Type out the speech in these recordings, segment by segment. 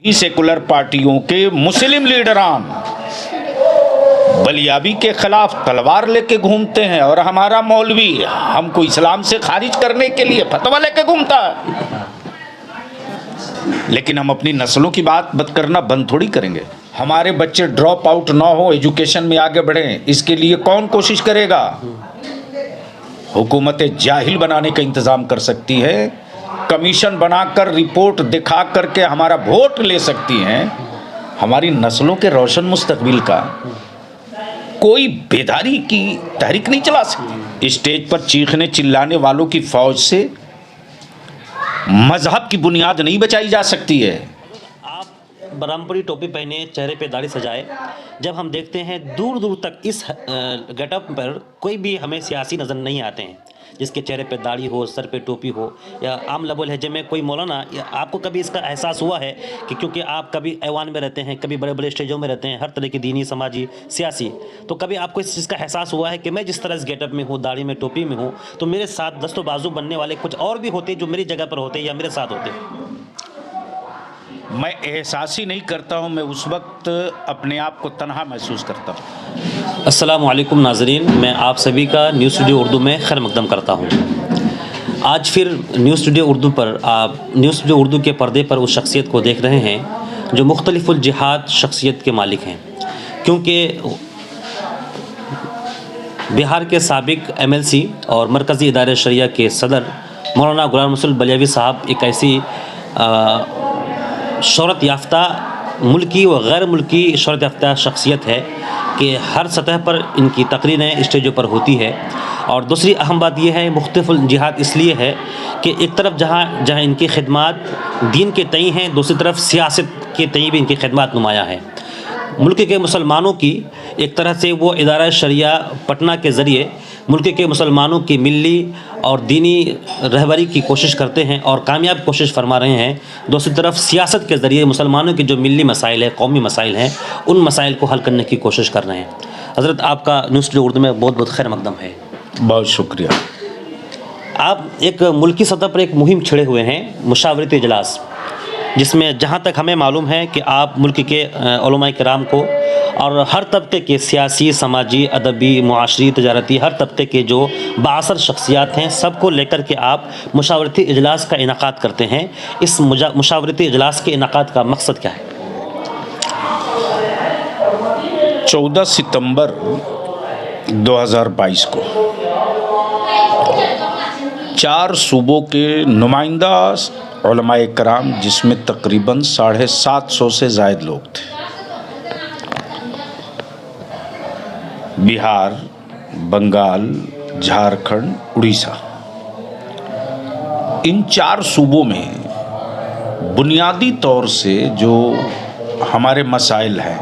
Secular पार्टियों के मुस्लिम लीडरान बलियाबी के खिलाफ तलवार लेके घूमते हैं और हमारा मौलवी हमको इस्लाम से खारिज करने के लिए फतवा लेके घूमता है। लेकिन हम अपनी नस्लों की बात करना बंद थोड़ी करेंगे। हमारे बच्चे ड्रॉप आउट ना हो, एजुकेशन में आगे बढ़ें, इसके लिए कौन कोशिश करेगा? हुकूमत जाहिल बनाने का इंतज़ाम कर सकती है, कमीशन बनाकर रिपोर्ट दिखा करके हमारा वोट ले सकती हैं। हमारी नस्लों के रोशन मुस्तकबिल का कोई बेदारी की तहरीक नहीं चला सकती। स्टेज पर चीखने चिल्लाने वालों की फौज से मजहब की बुनियाद नहीं बचाई जा सकती है। आप बरामपुरी टोपी पहने, चेहरे पे दाढ़ी सजाए, जब हम देखते हैं दूर दूर तक इस गेटअप पर कोई भी हमें सियासी नज़र नहीं आते हैं, जिसके चेहरे पे दाढ़ी हो, सर पे टोपी हो, या आम लबो लहजे में कोई मौलाना। आपको कभी इसका एहसास हुआ है कि क्योंकि आप कभी ऐवान में रहते हैं, कभी बड़े बड़े स्टेजों में रहते हैं, हर तरह की दीनी, समाजी, सियासी, तो कभी आपको इस चीज़ का एहसास हुआ है कि मैं जिस तरह इस गेटअप में हूँ, दाढ़ी में, टोपी में हूँ, तो मेरे साथ दस्तों बाजू बनने वाले कुछ और भी होते जो मेरी जगह पर होते या मेरे साथ होते? मैं एहसास ही नहीं करता हूँ, मैं उस वक्त अपने आप को तन्हा महसूस करता हूँ। अस्सलाम वालेकुम नाजरीन, मैं आप सभी का न्यूज़ स्टूडियो उर्दू में खैर मकदम करता हूँ। आज फिर न्यूज़ स्टूडियो उर्दू पर आप न्यूज़ स्टूडियो उर्दू के पर्दे पर उस शख्सियत को देख रहे हैं जो मुख्तलिफुल जिहाद शख्सियत के मालिक हैं, क्योंकि बिहार के साबिक MLC और मरकज़ी इदारे शरिया के सदर मौलाना गुलाम रसूल बलियावी साहब एक ऐसी शोहरत याफ्ता मुल्की व गैर मुल्की शोहरत याफ्ता शख्सियत है कि हर सतह पर इनकी तकरीरें स्टेजों पर होती है। और दूसरी अहम बात यह है, मुख्तलिफुल जिहाद इसलिए है कि एक तरफ जहाँ इनकी खिदमात दीन के तई हैं, दूसरी तरफ सियासत के तई भी इनकी खिदमात नुमाया है। मुल्क के मुसलमानों की एक तरह से वो इदारा शरिया पटना के ज़रिए मुल्क के मुसलमानों की मिली और दीनी रहबरी की कोशिश करते हैं और कामयाब कोशिश फरमा रहे हैं। दूसरी तरफ सियासत के ज़रिए मुसलमानों के जो मिली मसाइल है, कौमी मसाइल हैं, उन मसाइल को हल करने की कोशिश कर रहे हैं। हज़रत आपका न्यूज़ स्टूडियो उर्दू में बहुत बहुत खैर मकदम है। बहुत शुक्रिया। आप एक मुल्की सतह पर एक मुहिम छेड़े हुए हैं, मुशावरती इजलास, जिसमें जहाँ तक हमें मालूम है कि आप मुल्क के उलमाए किराम को और हर तबके के सियासी, समाजी, अदबी, मुआशरी, तजारती हर तबके के जो बाअसर शख्सियात हैं, सबको लेकर के आप मुशावरती इजलास का इनेकाद करते हैं। इस मुशावरती इजलास के इनेकाद का मकसद क्या है? 14 सितंबर 2022 को 4 सूबों के नुमाइंदा उलमाए कराम, जिसमें तकरीबन 750 से ज़ायद लोग थे, बिहार, बंगाल, झारखंड, उड़ीसा, इन 4 सूबों में बुनियादी तौर से जो हमारे मसाइल हैं,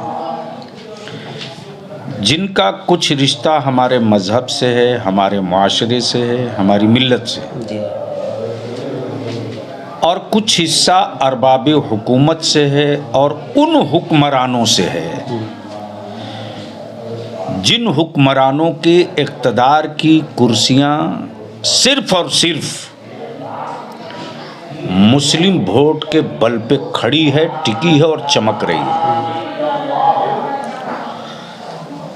जिनका कुछ रिश्ता हमारे मज़हब से है, हमारे मुआशरे से है, हमारी मिल्लत से है, और कुछ हिस्सा अरबाब हुकूमत से है और उन हुक्मरानों से है जिन हुक्मरानों के इक़्तिदार की कुर्सियां सिर्फ और सिर्फ मुस्लिम वोट के बल पे खड़ी है, टिकी है और चमक रही है।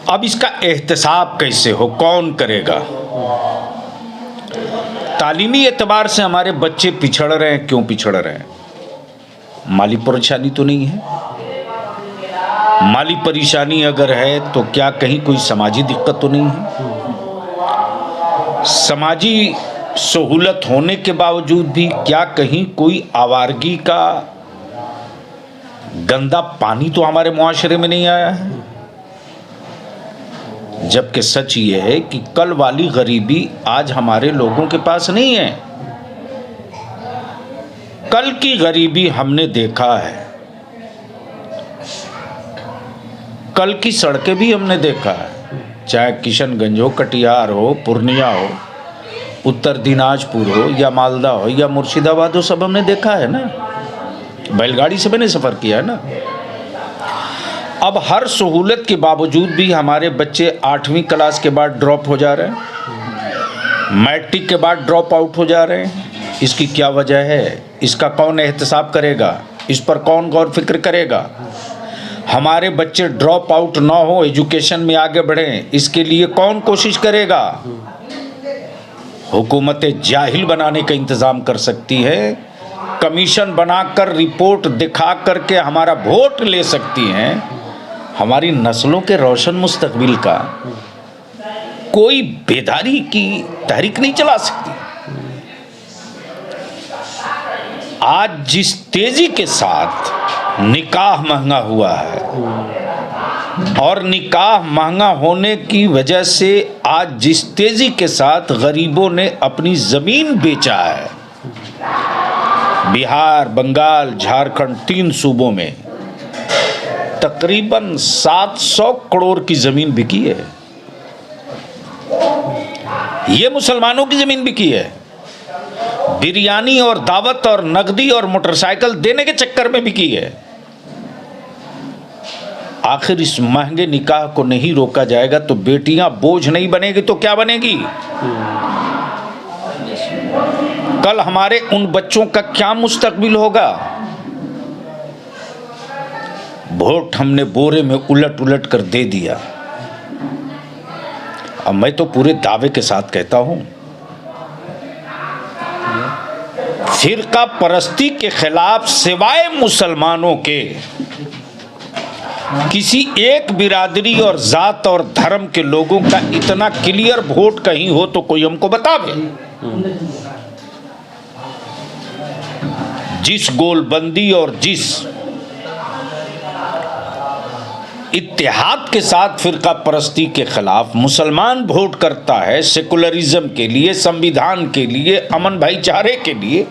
अब इसका एहतसाब कैसे हो, कौन करेगा? तालीमी एतबार से हमारे बच्चे पिछड़ रहे हैं। क्यों पिछड़ रहे हैं? माली परेशानी तो नहीं है। माली परेशानी अगर है तो क्या कहीं कोई समाजी दिक्कत तो नहीं है? समाजी सहूलत होने के बावजूद भी क्या कहीं कोई आवारगी का गंदा पानी तो हमारे मुआशरे में नहीं आया है? जबकि सच ये है कि कल वाली गरीबी आज हमारे लोगों के पास नहीं है। कल की गरीबी हमने देखा है, कल की सड़कें भी हमने देखा है, चाहे किशनगंज हो, कटिहार हो, पूर्णिया हो, उत्तर दिनाजपुर हो या मालदा हो या मुर्शिदाबाद हो, सब हमने देखा है ना। बैलगाड़ी से मैंने सफ़र किया है ना। अब हर सहूलत के बावजूद भी हमारे बच्चे 8वीं क्लास के बाद ड्रॉप हो जा रहे हैं, मैट्रिक के बाद ड्रॉप आउट हो जा रहे हैं। इसकी क्या वजह है? इसका कौन एहतसाब करेगा? इस पर कौन गौर फिक्र करेगा? हमारे बच्चे ड्रॉप आउट ना हो, एजुकेशन में आगे बढ़ें, इसके लिए कौन कोशिश करेगा? हुकूमतें जाहिल बनाने का इंतज़ाम कर सकती है, कमीशन बनाकर रिपोर्ट दिखा करके हमारा वोट ले सकती हैं, हमारी नस्लों के रोशन मुस्तकबिल का कोई बेदारी की तहरीक नहीं चला सकती। आज जिस तेजी के साथ निकाह महंगा हुआ है और निकाह महंगा होने की वजह से आज जिस तेजी के साथ गरीबों ने अपनी जमीन बेचा है, बिहार, बंगाल, झारखंड, 3 सूबों में तकरीबन 700 करोड़ की जमीन बिकी है। ये मुसलमानों की जमीन बिकी है। बिरयानी और दावत और नकदी और मोटरसाइकिल देने के चक्कर में बिकी है। आखिर इस महंगे निकाह को नहीं रोका जाएगा तो बेटियां बोझ नहीं बनेगी तो क्या बनेगी? कल हमारे उन बच्चों का क्या मुस्तकबिल होगा? वोट हमने बोरे में उलट उलट कर दे दिया। अब मैं तो पूरे दावे के साथ कहता हूं, फिरका परस्ती के खिलाफ सिवाय मुसलमानों के किसी एक बिरादरी और जात और धर्म के लोगों का इतना क्लियर वोट कहीं हो तो कोई हमको बतावे। जिस गोलबंदी और जिस इत्तेहाद के साथ फिरका परस्ती के खिलाफ मुसलमान वोट करता है, सेकुलरिज्म के लिए, संविधान के लिए, अमन भाईचारे के लिए,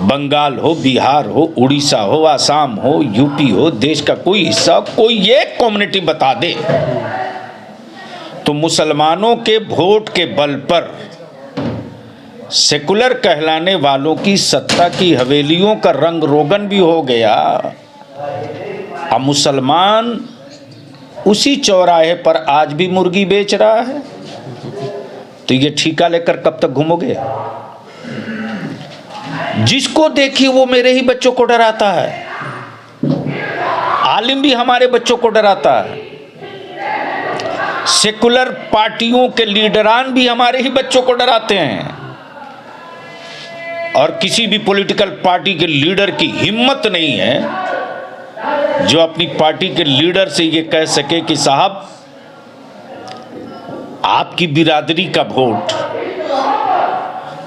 बंगाल हो, बिहार हो, उड़ीसा हो, आसाम हो, यूपी हो, देश का कोई हिस्सा, कोई एक कम्युनिटी बता दे तो मुसलमानों के वोट के बल पर सेकुलर कहलाने वालों की सत्ता की हवेलियों का रंग रोगन भी हो गया। अब मुसलमान उसी चौराहे पर आज भी मुर्गी बेच रहा है, तो ये ठेका लेकर कब तक घूमोगे? जिसको देखिए वो मेरे ही बच्चों को डराता है। आलिम भी हमारे बच्चों को डराता है। सेकुलर पार्टियों के लीडरान भी हमारे ही बच्चों को डराते हैं। और किसी भी पॉलिटिकल पार्टी के लीडर की हिम्मत नहीं है जो अपनी पार्टी के लीडर से ये कह सके कि साहब आपकी बिरादरी का वोट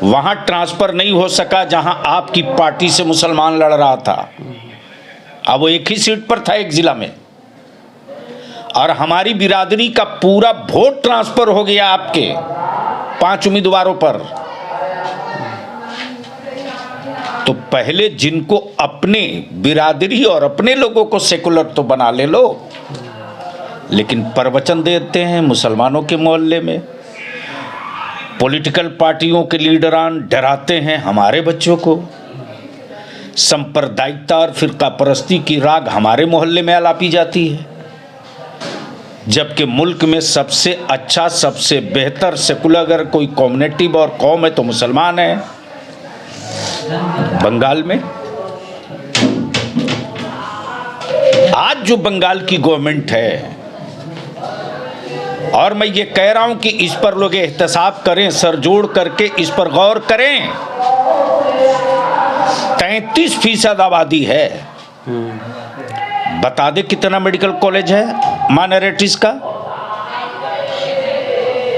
वहां ट्रांसफर नहीं हो सका जहां आपकी पार्टी से मुसलमान लड़ रहा था। अब वो एक ही सीट पर था, एक जिला में, और हमारी बिरादरी का पूरा वोट ट्रांसफर हो गया आपके 5 उम्मीदवारों पर। तो पहले जिनको अपने बिरादरी और अपने लोगों को सेकुलर तो बना ले लो, लेकिन प्रवचन देते हैं मुसलमानों के मोहल्ले में। पॉलिटिकल पार्टियों के लीडरान डराते हैं हमारे बच्चों को। सांप्रदायिकता और फिरका परस्ती की राग हमारे मोहल्ले में आलापी जाती है, जबकि मुल्क में सबसे अच्छा, सबसे बेहतर सेकुलर अगर कोई कम्युनिटी और कौम है तो मुसलमान है। बंगाल में आज जो बंगाल की गवर्नमेंट है, और मैं ये कह रहा हूं कि इस पर लोग एहतसाब करें, सर जोड़ करके इस पर गौर करें। 33% आबादी है। बता दे कितना मेडिकल कॉलेज है माइनॉरिटीज का,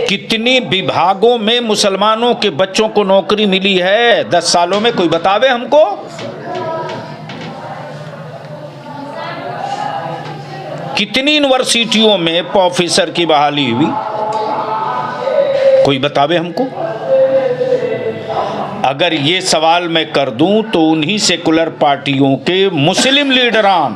कितने विभागों में मुसलमानों के बच्चों को नौकरी मिली है 10 सालों में, कोई बतावे हमको। कितनी यूनिवर्सिटियों में प्रोफेसर की बहाली हुई, कोई बतावे हमको। अगर ये सवाल मैं कर दूं तो उन्हीं सेकुलर पार्टियों के मुस्लिम लीडरान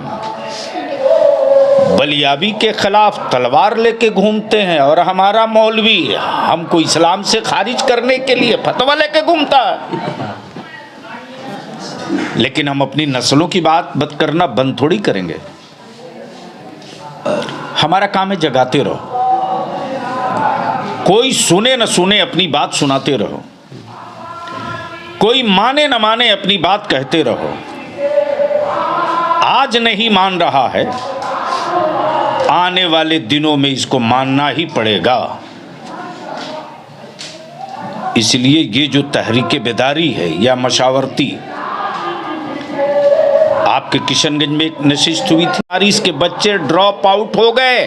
बलियाबी के खिलाफ तलवार लेके घूमते हैं, और हमारा मौलवी हमको इस्लाम से खारिज करने के लिए फतवा लेके घूमता है। लेकिन हम अपनी नस्लों की बात करना बंद थोड़ी करेंगे। हमारा काम है जगाते रहो, कोई सुने न सुने अपनी बात सुनाते रहो, कोई माने न माने अपनी बात कहते रहो। आज नहीं मान रहा है, आने वाले दिनों में इसको मानना ही पड़ेगा। इसलिए ये जो तहरीक बेदारी है या मशावरती, आपके किशनगंज में एक नशिस्त हुई थी, बारिश के बच्चे ड्रॉप आउट हो गए।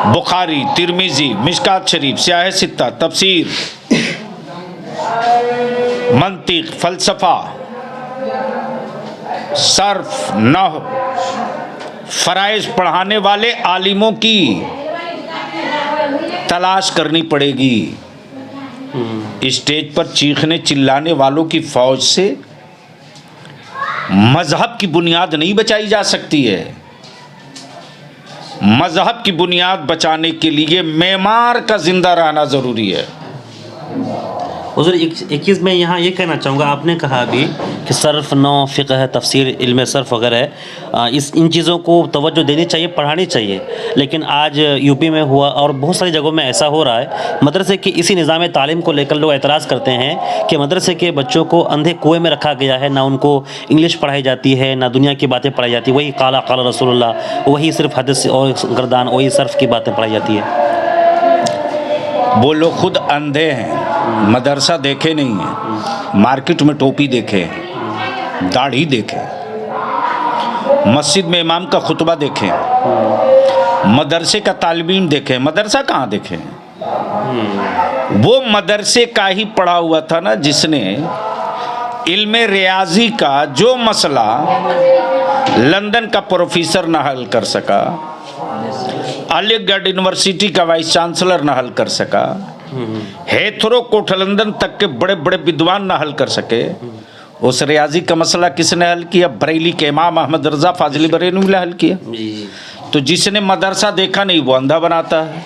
बुखारी, तिरमिजी, मिशकात शरीफ, सियाह सित्ता, तफसीर, मंतिक, फलसफा, सर्फ, नहव, फराइज पढ़ाने वाले आलिमों की तलाश करनी पड़ेगी। स्टेज पर चीखने चिल्लाने वालों की फौज से मजहब की बुनियाद नहीं बचाई जा सकती है। मजहब की बुनियाद बचाने के लिए मेमार का जिंदा रहना जरूरी है। हुज़ूर, एक चीज़ मैं यहाँ ये कहना चाहूँगा, आपने कहा अभी कि सर्फ, नौ, फ़िक़्ह, तफसीर, इल्म सर्फ वगैरह है, इन चीज़ों को तवज्जो देनी चाहिए, पढ़ानी चाहिए। लेकिन आज यूपी में हुआ और बहुत सारी जगहों में ऐसा हो रहा है, मदरसे के इसी निज़ाम तालीम को लेकर लोग एतराज़ करते हैं कि मदरसे के बच्चों को अंधे कुएँ में रखा गया है, ना उनको इंग्लिश पढ़ाई जाती है, ना दुनिया की बातें पढ़ाई जाती है, वही काला काला रसूलुल्लाह, वही सिर्फ हदीस और गर्दान, वही सर्फ की बातें पढ़ाई जाती है। वो लोग खुद अंधे हैं, मदरसा देखे नहीं है, मार्केट में टोपी देखे, दाढ़ी देखे, मस्जिद में इमाम का खुतबा देखे, मदरसे का तालिबीन देखे, मदरसा कहाँ देखे। वो मदरसे का ही पढ़ा हुआ था ना जिसने इल्मे रियाजी का जो मसला लंदन का प्रोफेसर न हल कर सका, अलीगढ़ यूनिवर्सिटी का वाइस चांसलर न हल कर सका, हेथरो कोटलंदन तक के बड़े बड़े विद्वान न हल कर सके, उस रियाजी का मसला किसने हल किया? बरेली के इमाम अहमद रजा फाजिली बरेलवी ने हल किया। तो जिसने मदरसा देखा नहीं वो अंधा बनाता है।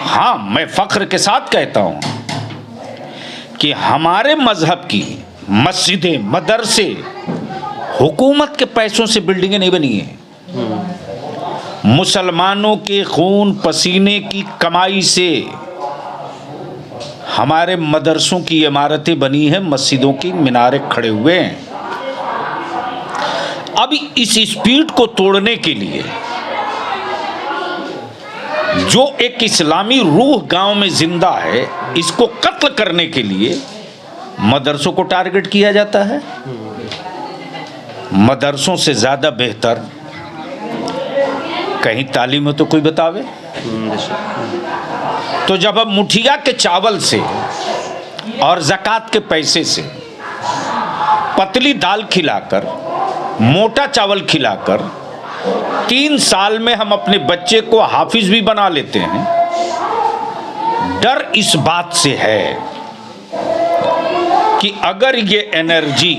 हाँ, मैं फख्र के साथ कहता हूँ कि हमारे मजहब की मस्जिदें, मदरसे हुकूमत के पैसों से बिल्डिंगें नहीं बनी है, मुसलमानों के खून पसीने की कमाई से हमारे मदरसों की इमारतें बनी हैं, मस्जिदों की मीनारे खड़े हुए हैं। अब इस स्पीड को तोड़ने के लिए जो एक इस्लामी रूह गांव में जिंदा है, इसको कत्ल करने के लिए मदरसों को टारगेट किया जाता है। मदरसों से ज्यादा बेहतर कहीं तालीम हो तो कोई बतावे। तो जब अब मुठिया के चावल से और ज़कात के पैसे से पतली दाल खिलाकर, मोटा चावल खिलाकर 3 साल में हम अपने बच्चे को हाफिज भी बना लेते हैं, डर इस बात से है कि अगर ये एनर्जी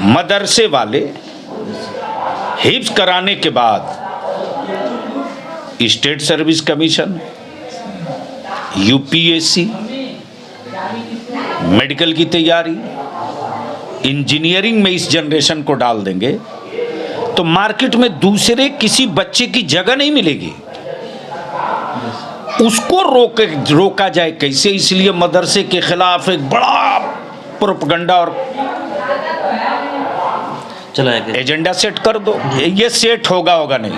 मदरसे वाले हिफ्ज कराने के बाद state service commission, UPSC, medical की तैयारी, इंजीनियरिंग में इस जनरेशन को डाल देंगे तो मार्केट में दूसरे किसी बच्चे की जगह नहीं मिलेगी। उसको रोका जाए कैसे? इसलिए मदरसे के खिलाफ एक बड़ा प्रोपगंडा और चला एजेंडा सेट कर दो। ये सेट होगा नहीं।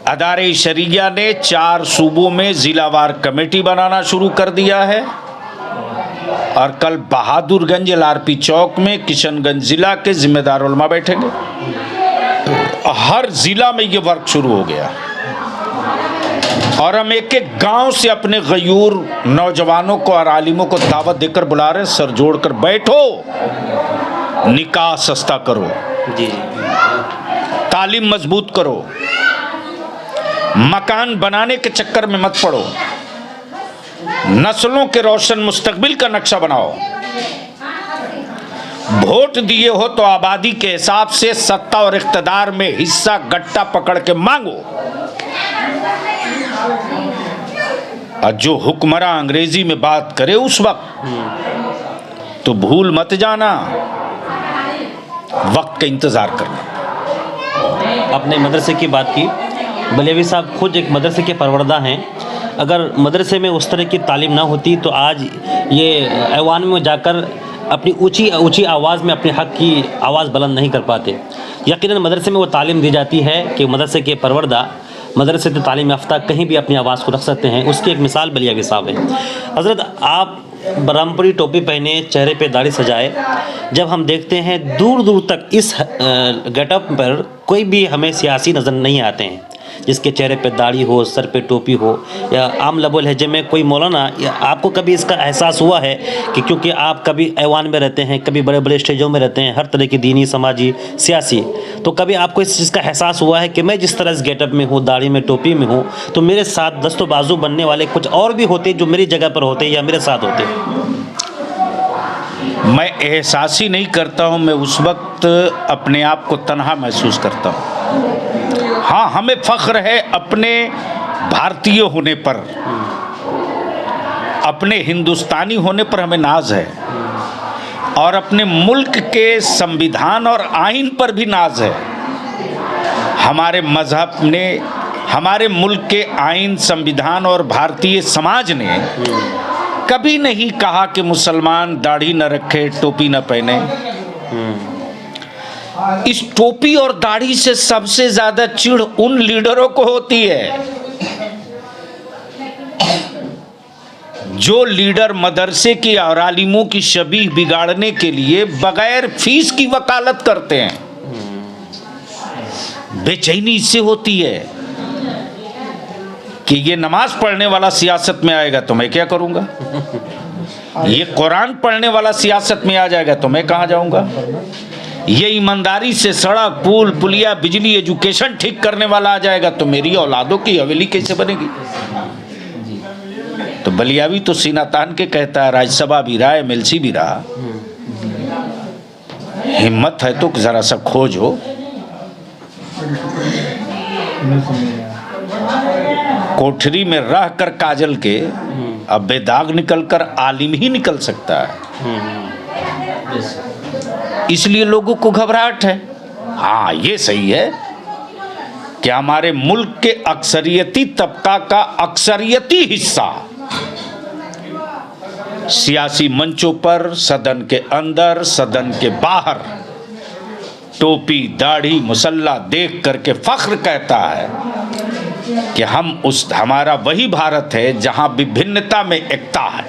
अदारे शरिया ने 4 सूबों में जिलावार कमेटी बनाना शुरू कर दिया है और कल बहादुरगंज एलआरपी चौक में किशनगंज जिला के जिम्मेदार उलमा बैठेंगे। हर जिला में ये वर्क शुरू हो गया और हम एक एक गांव से अपने गयूर नौजवानों को और आलिमों को दावत देकर बुला रहे हैं, सर जोड़कर बैठो, निकाह सस्ता करो, जी, तालीम मजबूत करो, मकान बनाने के चक्कर में मत पड़ो, नस्लों के रोशन मुस्तकबिल का नक्शा बनाओ। वोट दिए हो तो आबादी के हिसाब से सत्ता और इख्तिदार में हिस्सा गट्टा पकड़ के मांगो। और जो हुक्मरान अंग्रेजी में बात करे उस वक्त तो भूल मत जाना, वक्त का इंतजार करना। आपने मदरसे की बात की, बलेवी साहब खुद एक मदरसे के परवरदा हैं। अगर मदरसे में उस तरह की तालीम ना होती तो आज ये ऐवान में जाकर अपनी ऊंची आवाज़ में अपने हक़ की आवाज़ बुलंद नहीं कर पाते। यकीनन मदरसे में वो तालीम दी जाती है कि मदरसे के परवरदा मदरसे से तालीम याफ्ता कहीं भी अपनी आवाज़ को रख सकते हैं। उसकी एक मिसाल बलियावी साहब है। हज़रत आप बरामपुरी टोपी पहने, चेहरे पे दाढ़ी सजाए, जब हम देखते हैं दूर दूर तक इस गेटअप पर कोई भी हमें सियासी नज़र नहीं आते हैं जिसके चेहरे पे दाढ़ी हो, सर पे टोपी हो, या आम लबो लहजे में कोई मौलाना। या आपको कभी इसका एहसास हुआ है कि क्योंकि आप कभी ऐवान में रहते हैं, कभी बड़े बड़े स्टेजों में रहते हैं, हर तरह की दीनी, समाजी, सियासी, तो कभी आपको इस चीज़ का एहसास हुआ है कि मैं जिस तरह इस गेटअप में हूँ, दाढ़ी में, टोपी में हूँ, तो मेरे साथ दस्तों बाजू बनने वाले कुछ और भी होते जो मेरी जगह पर होते या मेरे साथ होते? मैं एहसास ही नहीं करता हूँ, मैं उस वक्त अपने आप को तन्हा महसूस करता हूँ। हाँ, हमें फ़ख्र है अपने भारतीय होने पर, अपने हिंदुस्तानी होने पर हमें नाज है, और अपने मुल्क के संविधान और आइन पर भी नाज है। हमारे मज़हब ने, हमारे मुल्क के आइन, संविधान और भारतीय समाज ने कभी नहीं कहा कि मुसलमान दाढ़ी न रखे, टोपी न पहने। इस टोपी और दाढ़ी से सबसे ज्यादा चिढ़ उन लीडरों को होती है जो लीडर मदरसे की और आलिमों की शबीह बिगाड़ने के लिए बगैर फीस की वकालत करते हैं। बेचैनी इससे होती है कि ये नमाज पढ़ने वाला सियासत में आएगा तो मैं क्या करूंगा, ये कुरान पढ़ने वाला सियासत में आ जाएगा तो मैं कहां जाऊंगा, ये ईमानदारी से सड़क, पुल, पुलिया, बिजली, एजुकेशन ठीक करने वाला आ जाएगा तो मेरी औलादों की हवेली कैसे बनेगी। तो बलियावी तो सीना तान के कहता है, राज्यसभा भी रहा, MLC भी रहा, हिम्मत है तो जरा सा खोजो। कोठरी में रह कर काजल के अब बेदाग निकल कर आलिम ही निकल सकता है, इसलिए लोगों को घबराहट है। हाँ, ये सही है कि हमारे मुल्क के अक्सरियती तबका का अक्सरियती हिस्सा सियासी मंचों पर, सदन के अंदर, सदन के बाहर टोपी, दाढ़ी, मुसल्ला देख करके फख्र कहता है कि हमारा वही भारत है जहां विभिन्नता में एकता है।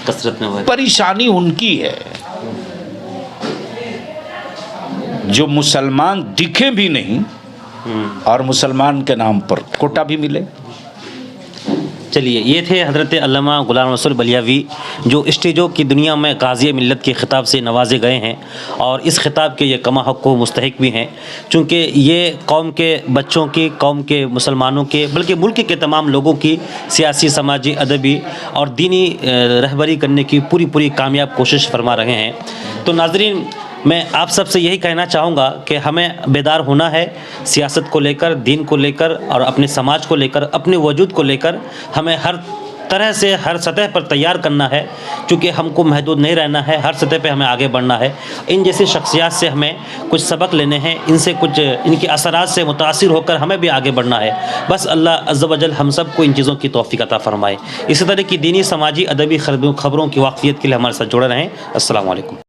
कसरत में परेशानी उनकी है जो मुसलमान दिखे भी नहीं और मुसलमान के नाम पर कोटा भी मिले। चलिए, ये थे हज़रत अल्लामा ग़ुलाम रसूल बलियावी जो स्टेजों की दुनिया में गाज़ी मिल्लत के ख़िताब से नवाजे गए हैं, और इस ख़िताब के ये कमा हक़ को मुस्तहिक भी हैं, चूँकि ये कौम के बच्चों की, कौम के मुसलमानों के, बल्कि मुल्क के तमाम लोगों की सियासी, समाजी, अदबी और दीनी रहबरी करने की पूरी कामयाब कोशिश फरमा रहे हैं। तो नाज़रीन, मैं आप सबसे यही कहना चाहूँगा कि हमें बेदार होना है सियासत को लेकर, दीन को लेकर और अपने समाज को लेकर, अपने वजूद को लेकर। हमें हर तरह से हर सतह पर तैयार करना है, क्योंकि हमको महदूद नहीं रहना है, हर सतह पे हमें आगे बढ़ना है। इन जैसी शख्सियात से हमें कुछ सबक लेने हैं, इनसे कुछ, इनके असरात से मुतासिर होकर हमें भी आगे बढ़ना है। बस अल्लाह अज़्ज़ व जल हम सब को इन चीज़ों की तौफ़ीक़ अता फ़रमाए। इसी तरह की दीनी, समाजी, अदबी खबरों की वाक़फ़ियत के लिए हमारे साथ जुड़े रहें। अस्सलामु अलैकुम।